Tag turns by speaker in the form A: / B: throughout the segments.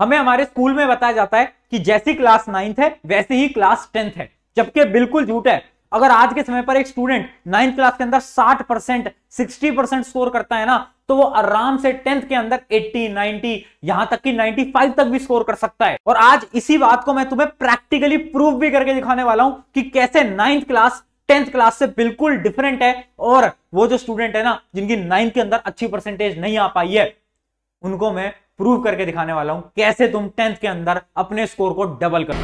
A: हमें हमारे स्कूल में बताया जाता है कि जैसी क्लास 9th है वैसे ही क्लास 10th है, जबकि बिल्कुल झूठ है। अगर आज के समय पर एक स्टूडेंट 9th क्लास के अंदर 60%, 60% स्कोर करता है ना, तो वो आराम से 10th के अंदर 80, 90, यहां तक कि 95 तक भी स्कोर कर सकता है। और आज इसी बात को मैं तुम्हें प्रैक्टिकली प्रूव भी करके दिखाने वाला हूं कि कैसे 9th क्लास 10th क्लास से बिल्कुल डिफरेंट है। और वो जो स्टूडेंट है ना, जिनकी 9th के अंदर अच्छी परसेंटेज नहीं आ पाई है, उनको मैं प्रूव करके दिखाने वाला हूं कैसे तुम 10th के अंदर अपने स्कोर को डबल कर।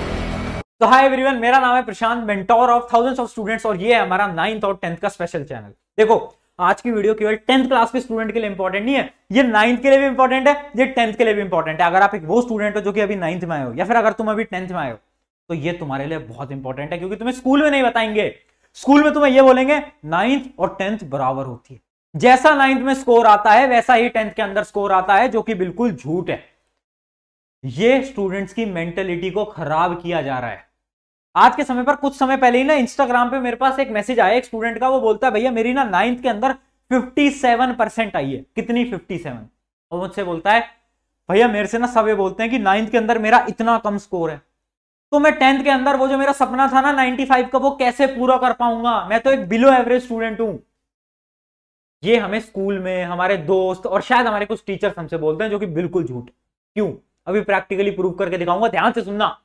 A: तो हाय एवरीवन, मेरा नाम है Prashant, mentor of thousands of students, और ये है हमारा 9th और 10th का स्पेशल चैनल। देखो, आज की वीडियो केवल 10th क्लास के स्टूडेंट के लिए इंपॉर्टेंट नहीं है, ये 9th के लिए भी इंपॉर्टेंट है, ये 10th के लिए भी इंपॉर्टेंट है। अगर आप एक वो स्टूडेंट हो जो कि अभी 9th में आए हो, या फिर अगर तुम अभी 10th में आए हो, तो ये तुम्हारे लिए बहुत इंपॉर्टेंट है, क्योंकि तुम्हें स्कूल में नहीं बताएंगे। स्कूल में तुम्हें ये बोलेंगे 9th और 10th बराबर होती है, जैसा 9th में स्कोर आता है वैसा ही 10th के अंदर स्कोर आता है, जो कि बिल्कुल झूठ है। ये स्टूडेंट्स की मेंटेलिटी को खराब किया जा रहा है। आज के समय पर कुछ समय पहले ही ना इंस्टाग्राम पे मेरे पास एक मैसेज आया एक स्टूडेंट का, वो बोलता है भैया मेरी ना 9th के अंदर 57% आई है। कितनी? 57। और मुझसे बोलता है भैया मेरे से ना सब ये बोलते हैं कि 9th के अंदर मेरा इतना कम स्कोर है, तो मैं 10th के अंदर वो जो मेरा सपना था ना 95 का, वो कैसे पूरा कर पाऊंगा? मैं तो एक बिलो एवरेज स्टूडेंट हूं। ये हमें स्कूल में हमारे दोस्त और शायद हमारे कुछ टीचर्स हमसे बोलते हैं, जो कि बिल्कुल झूठ। क्यों? अभी प्रैक्टिकली प्रूव करके दिखाऊंगा, ध्यान से सुनना।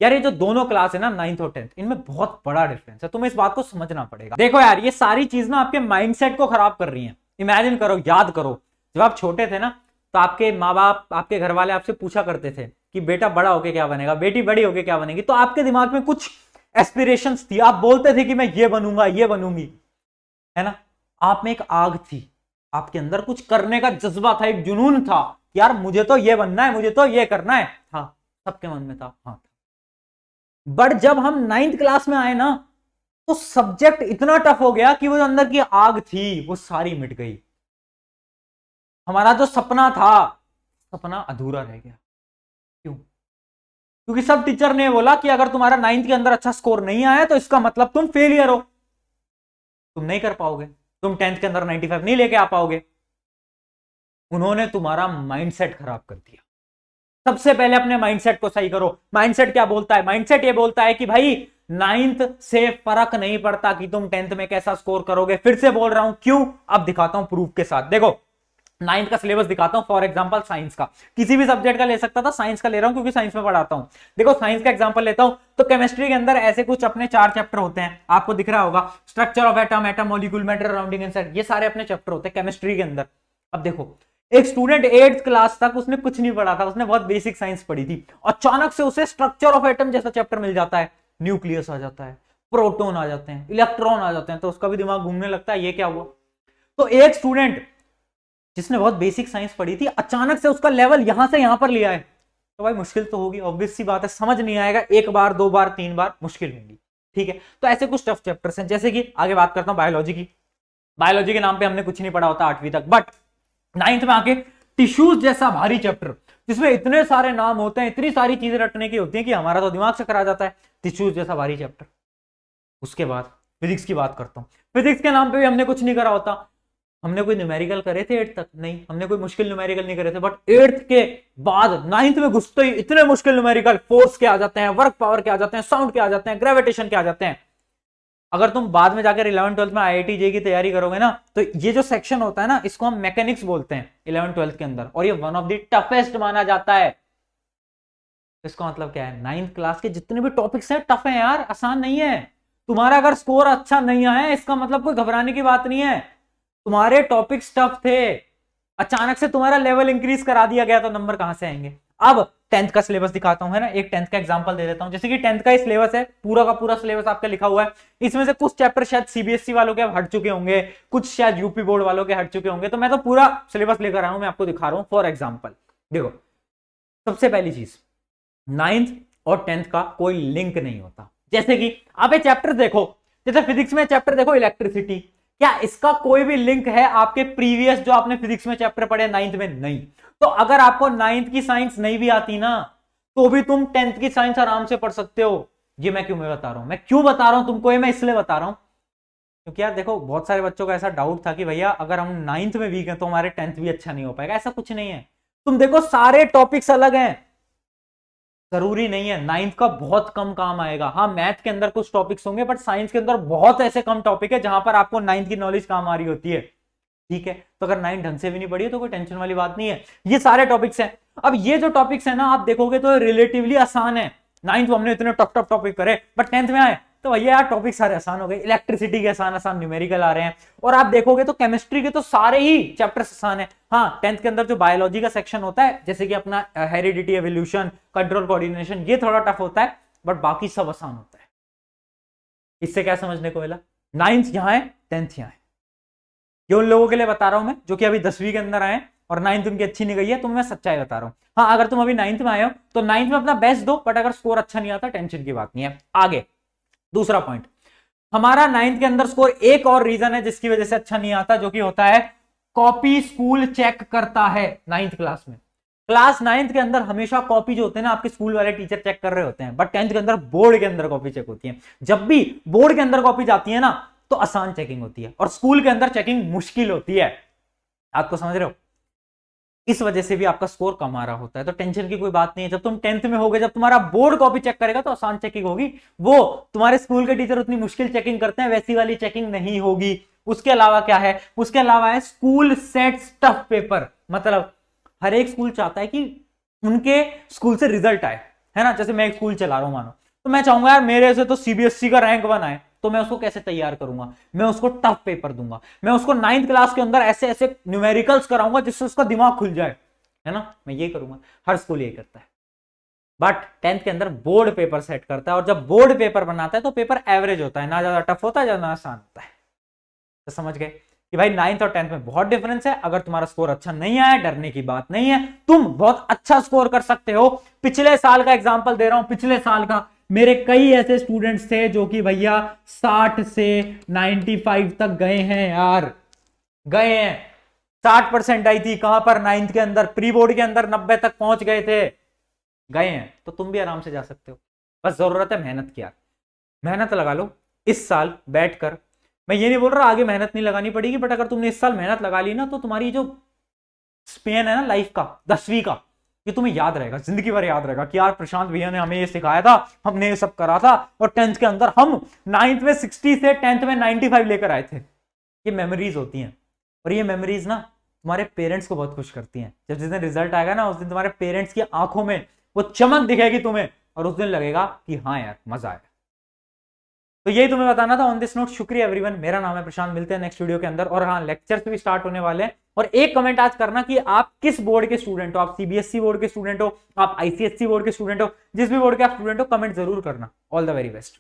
A: यार ये जो दोनों क्लास है ना 9th और 10th, इनमें बहुत बड़ा डिफरेंस है, तुम्हें इस बात को समझना पड़ेगा। देखो यार, ये सारी चीज ना आपके माइंडसेट को खराब कर रही है। इमेजिन करो, याद करो, जब आप छोटे थे ना, तो आपके माँ बाप, आपके घर वाले आपसे पूछा करते थे कि बेटा बड़ा होके क्या बनेगा, बेटी बड़ी होके क्या बनेगी। तो आपके दिमाग में कुछ एस्पिरेशंस थी, आप बोलते थे कि मैं ये बनूंगा, ये बनूंगी, है ना। आप में एक आग थी, आपके अंदर कुछ करने का जज्बा था, एक जुनून था, यार मुझे तो ये बनना है, मुझे तो ये करना है। हाँ, सबके मन में था। हाँ, बट जब हम 9th क्लास में आए ना, तो सब्जेक्ट इतना टफ हो गया कि वो जो अंदर की आग थी वो सारी मिट गई। हमारा जो सपना था, सपना अधूरा रह गया। क्यों? क्योंकि सब टीचर ने बोला कि अगर तुम्हारा 9th के अंदर अच्छा स्कोर नहीं आया तो इसका मतलब तुम फेलियर हो, तुम नहीं कर पाओगे, तुम 10th के अंदर 95 नहीं लेके आ पाओगे। उन्होंने तुम्हारा माइंडसेट खराब कर दिया। सबसे पहले अपने माइंडसेट को सही करो। माइंडसेट क्या बोलता है? माइंडसेट ये बोलता है कि भाई 9th से फर्क नहीं पड़ता कि तुम 10th में कैसा स्कोर करोगे। फिर से बोल रहा हूं, क्यों? अब दिखाता हूं प्रूफ के साथ। देखो, 9th का सिलेबस दिखाता हूं। फॉर एग्जांपल साइंस का, किसी भी सब्जेक्ट का ले सकता था, साइंस का ले रहा हूं क्योंकि साइंस में पढ़ाता हूं। देखो, साइंस का एग्जांपल लेता हूं, तो केमिस्ट्री के अंदर ऐसे कुछ अपने 4 चैप्टर होते हैं, आपको दिख रहा होगा। Structure of atom, atom molecule, matter, surrounding and set, ये सारे अपने चैप्टर होते हैं केमिस्ट्री के अंदर। अब देखो, एक स्टूडेंट 8th क्लास तक उसने कुछ नहीं पढ़ा था, उसने बहुत बेसिक साइंस पढ़ी थी, अचानक से उसे स्ट्रक्चर ऑफ एटम जैसा चैप्टर मिल जाता है, न्यूक्लियस आ जाता है, प्रोटॉन आ जाते हैं, इलेक्ट्रॉन आ जाते हैं, तो उसका भी दिमाग घूमने लगता है, ये क्या हुआ। तो एक स्टूडेंट जिसने बहुत बेसिक साइंस पढ़ी थी, अचानक से उसका लेवल यहां से यहां पर लिया है, तो भाई मुश्किल तो होगी, ऑब्वियस सी बात है, समझ नहीं आएगा, 1 बार 2 बार 3 बार मुश्किल होगी। ठीक है, तो ऐसे कुछ टफ चैप्टर्स हैं। जैसे कि आगे बात करता हूं बायोलॉजी की। बायोलॉजी के नाम पे हमने कुछ नहीं पढ़ा होता 8वीं तक, बट 9th में आके टिश्यूज जैसा भारी चैप्टर, जिसमें इतने सारे नाम होते हैं, इतनी सारी चीजें रटने की होती हैं कि हमारा तो दिमाग चक्कर आ जाता है। टिश्यूज जैसा भारी चैप्टर। उसके बाद फिजिक्स की बात करता हूं। फिजिक्स के नाम पे भी हमने कुछ नहीं करा होता। हमने कोई न्यूमेरिकल करे थे 8th तक? नहीं, हमने कोई मुश्किल न्यूमेरिकल नहीं करे थे, बट 8th के बाद 9th में घुसते ही इतने मुश्किल न्यूमेरिकल, फोर्स के आ जाते हैं, वर्क पावर के आ जाते हैं, साउंड के आ जाते हैं, ग्रेविटेशन के आ जाते हैं। अगर तुम बाद में जाकर 11th-12th में IIT JEE की तैयारी करोगे ना, तो ये जो सेक्शन होता है ना, इसको हम मैकेनिक्स बोलते हैं 11th-12th के अंदर, और ये वन ऑफ द टफेस्ट माना जाता है। इसका मतलब क्या है? 9th क्लास के जितने भी टॉपिक्स हैं टफ है यार, आसान नहीं है। तुम्हारा अगर स्कोर अच्छा नहीं आया, इसका मतलब कोई घबराने की बात नहीं है। तुम्हारे टॉपिक्स टफ थे, अचानक से तुम्हारा लेवल इंक्रीज करा दिया गया, तो नंबर कहां से आएंगे? अब 10th का सिलेबस दिखाता हूं, है ना। एक 10th का एग्जांपल दे देता हूं। जैसे कि 10th का ही सिलेबस है, पूरा का पूरा सिलेबस आपका लिखा हुआ है। इसमें से कुछ चैप्टर शायद CBSE वालों के हट चुके होंगे, कुछ शायद यूपी बोर्ड वालों के हट चुके होंगे, तो मैं तो पूरा सिलेबस लेकर आया हूं, मैं आपको दिखा रहा हूं। फॉर एग्जाम्पल देखो, सबसे पहली चीज, 9th और 10th का कोई लिंक नहीं होता। जैसे कि आप ये चैप्टर देखो, जैसे फिजिक्स में चैप्टर देखो इलेक्ट्रिसिटी, क्या इसका कोई भी लिंक है आपके प्रीवियस जो आपने फिजिक्स में चैप्टर पढ़े 9th में? नहीं। तो अगर आपको 9th की साइंस नहीं भी आती ना, तो भी तुम 10th की साइंस आराम से पढ़ सकते हो। ये मैं क्यों बता रहा हूं? मैं क्यों बता रहा हूं तुमको ये? मैं इसलिए बता रहा हूं क्योंकि यार देखो, बहुत सारे बच्चों का ऐसा डाउट था कि भैया अगर हम 9th में वीक हैं तो हमारे 10th भी अच्छा नहीं हो पाएगा। ऐसा कुछ नहीं है। तुम देखो सारे टॉपिक्स अलग हैं, जरूरी नहीं है। नाइन्थ का बहुत कम काम आएगा। हाँ, मैथ के अंदर कुछ टॉपिक्स होंगे, बट साइंस के अंदर बहुत ऐसे कम टॉपिक है जहां पर आपको नाइन्थ की नॉलेज काम आ रही होती है। ठीक है, तो अगर नाइन्थ ढंग से भी नहीं पढ़ी है तो कोई टेंशन वाली बात नहीं है। ये सारे टॉपिक्स हैं। अब ये जो टॉपिक्स है ना, आप देखोगे तो रिलेटिवली आसान है। नाइन्थ हमने इतने टफ टफ टॉपिक करे, बट 10th में आए तो भैया यार टॉपिक सारे आसान हो गए। इलेक्ट्रिसिटी के आसान आसान न्यूमेरिकल आ रहे हैं, और आप देखोगे तो केमिस्ट्री के तो सारे ही चैप्टर्स आसान है। हाँ, 10th के अंदर जो बायोलॉजी का सेक्शन होता है, जैसे कि अपना हेरिडिटी, एवोल्यूशन, कंट्रोल, कोऑर्डिनेशन, ये थोड़ा टफ होता है, बट बाकी सब आसान होता है। इससे क्या समझने को मिला? 9th यहां है, 10th यहां है। ये उन लोगों के लिए बता रहा हूं मैं जो कि अभी 10वीं के अंदर आए और 9th उनकी अच्छी नहीं गई है, तो मैं सच्चाई बता रहा हूं। हाँ, अगर तुम अभी 9th में आए हो तो 9th में अपना बेस्ट दो, बट अगर स्कोर अच्छा नहीं आता टेंशन की बात नहीं है। आगे दूसरा पॉइंट, हमारा 9th के अंदर स्कोर एक और रीजन है जिसकी वजह से अच्छा नहीं आता, जो कि होता है कॉपी स्कूल चेक करता है 9th क्लास में। क्लास 9th के अंदर हमेशा कॉपी जो होते हैं ना, आपके स्कूल वाले टीचर चेक कर रहे होते हैं, बट 10th के अंदर बोर्ड के अंदर कॉपी चेक होती है। जब भी बोर्ड के अंदर कॉपी जाती है ना, तो आसान चेकिंग होती है, और स्कूल के अंदर चेकिंग मुश्किल होती है। आपको समझ रहे हो? इस वजह से भी आपका स्कोर कम आ रहा होता है। तो टेंशन की कोई बात नहीं है। जब तुम 10th में होगे, जब तुम्हारा बोर्ड कॉपी चेक करेगा तो आसान चेकिंग होगी। वो तुम्हारे स्कूल के टीचर उतनी मुश्किल चेकिंग करते हैं, वैसी वाली चेकिंग नहीं होगी। उसके अलावा क्या है? उसके अलावा है स्कूल सेट्स टफ पेपर। मतलब हर एक स्कूल चाहता है कि उनके स्कूल से रिजल्ट आए, है ना। जैसे मैं एक स्कूल चला रहा हूं मानो, तो मैं चाहूंगा यार मेरे से तो सीबीएसई का रैंक 1 आए, तो मैं उसको कैसे तैयार करूंगा? मैं उसको टफ पेपर दूंगा, मैं उसको 9th क्लास के अंदर ऐसे ऐसे न्यूमेरिकल्स कराऊंगा जिससे उसका दिमाग खुल जाए, है ना। मैं ये करूंगा, हर स्कूल ये करता है। बट 10th के अंदर बोर्ड पेपर सेट करता है, और जब बोर्ड पेपर बनाता है तो पेपर एवरेज होता है, ना ज्यादा टफ होता है ना आसान होता है। तो समझ गए कि भाई 9th और 10th में बहुत डिफरेंस है। अगर तुम्हारा स्कोर अच्छा नहीं आया, डरने की बात नहीं है, तुम बहुत अच्छा स्कोर कर सकते हो। पिछले साल का एग्जांपल दे रहा हूं, पिछले साल का मेरे कई ऐसे स्टूडेंट्स थे जो कि भैया 60 से 95 तक गए हैं यार, गए हैं। 60% आई थी कहां पर? 9th के अंदर, प्री बोर्ड के अंदर 90 तक पहुंच गए थे, गए हैं। तो तुम भी आराम से जा सकते हो, बस जरूरत है मेहनत की। यार मेहनत लगा लो इस साल बैठकर। मैं ये नहीं बोल रहा आगे मेहनत नहीं लगानी पड़ेगी, बट अगर तुमने इस साल मेहनत लगा ली ना, तो तुम्हारी जो स्पेन है ना लाइफ का, 10वीं का, ये तुम्हें याद रहेगा, जिंदगी भर याद रहेगा कि यार प्रशांत भैया ने हमें ये सिखाया था, हमने ये सब करा था, और 10th के अंदर हम 9th में 60 से 10th में 95 लेकर आए थे। ये मेमोरीज होती हैं, और ये मेमोरीज ना तुम्हारे पेरेंट्स को बहुत खुश करती हैं। जब जिस दिन रिजल्ट आएगा ना, उस दिन तुम्हारे पेरेंट्स की आंखों में वो चमक दिखेगी तुम्हें, और उस दिन लगेगा कि हाँ यार मजा आया। तो यही तुम्हें बताना था ऑन दिस नोट। शुक्रिया एवरीवन, मेरा नाम है प्रशांत, मिलते हैं नेक्स्ट वीडियो के अंदर। और हाँ, लेक्चर्स भी स्टार्ट होने वाले हैं। और एक कमेंट आज करना कि आप किस बोर्ड के स्टूडेंट हो, आप सीबीएसई बोर्ड के स्टूडेंट हो, आप आईसीएसई बोर्ड के स्टूडेंट हो, जिस भी बोर्ड के आप स्टूडेंट हो, कमेंट जरूर करना। All the very best.